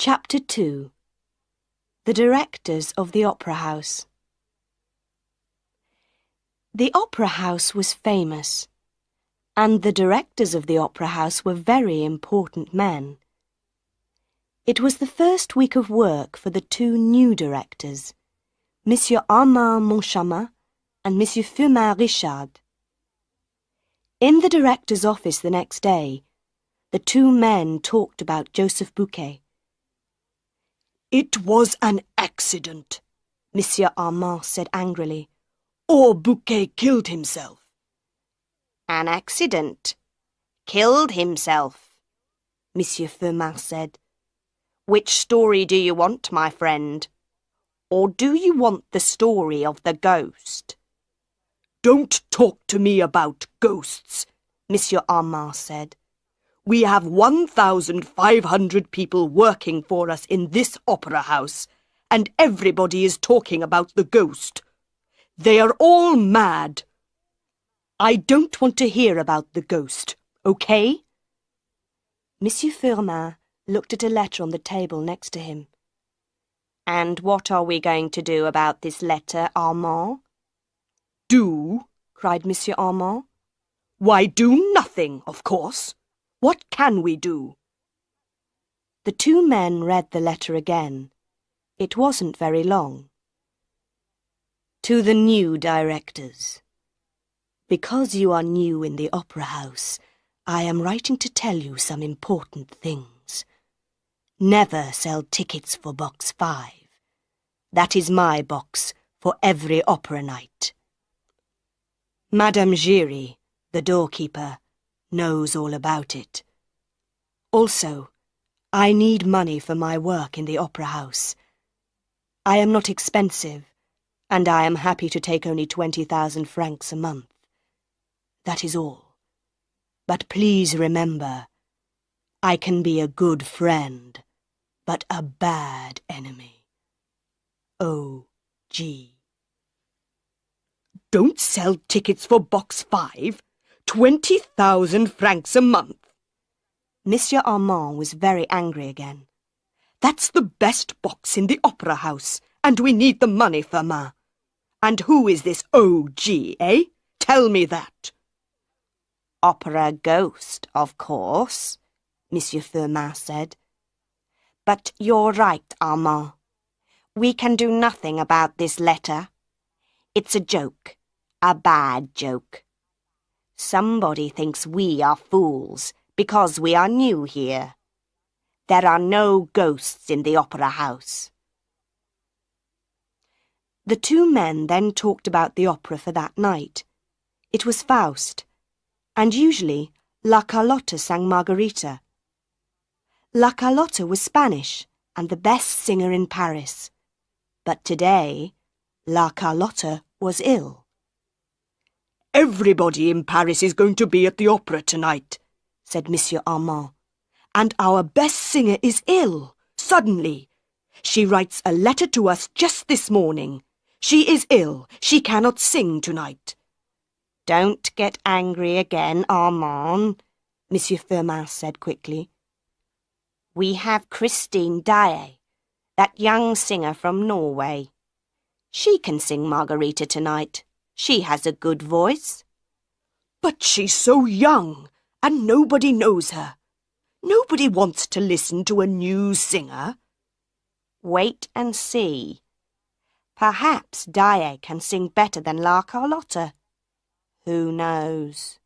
Chapter 2. The Directors of the Opera House. The Opera House was famous, and the directors of the Opera House were very important men. It was the first week of work for the two new directors, Monsieur Armand Moncharmin and Monsieur Firmin Richard. In the director's office the next day, the two men talked about Joseph Buquet. "It was an accident," Monsieur Armand said angrily. "Or Buquet killed himself." "An accident? Killed himself?" Monsieur Firmin said. "Which story do you want, my friend? Or do you want the story of the ghost?" "Don't talk to me about ghosts," Monsieur Armand said. "We have 1,500 people working for us in this opera house, and everybody is talking about the ghost. They are all mad." "I don't want to hear about the ghost, okay?" Monsieur Firmin looked at a letter on the table next to him. "And what are we going to do about this letter, Armand?" "Do?" cried Monsieur Armand. "Why, do nothing, of course. What can we do?" The two men read the letter again. It wasn't very long. To the new directors. Because you are new in the Opera House, I am writing to tell you some important things. Never sell tickets for box 5. That is my box for every opera night. Madame Giry, the doorkeeper, knows all about it. Also, I need money for my work in the Opera House. I am not expensive, and I am happy to take only 20,000 francs a month. That is all. But please remember, I can be a good friend, but a bad enemy. O.G. "Don't sell tickets for box 5? 20,000 francs a month." Monsieur Armand was very angry again. "That's the best box in the opera house, and we need the money, Firmin. And who is this O.G., eh? Tell me that." "Opera ghost, of course," Monsieur Firmin said. "But you're right, Armand. We can do nothing about this letter. It's a joke, a bad joke. Somebody thinks we are fools because we are new here. There are no ghosts in the Opera House." The two men then talked about the opera for that night. It was Faust, and usually La Carlotta sang Margarita. La Carlotta was Spanish and the best singer in Paris. But today, La Carlotta was ill. "Everybody in Paris is going to be at the opera tonight," said Monsieur Armand. "And our best singer is ill, suddenly. She writes a letter to us just this morning. She is ill. She cannot sing tonight." "Don't get angry again, Armand," Monsieur Firmin said quickly. "We have Christine Daae, that young singer from Norway. She can sing Margarita tonight. She has a good voice." "But she's so young, and nobody knows her. Nobody wants to listen to a new singer." "Wait and see. Perhaps Daae can sing better than La Carlotta. Who knows?"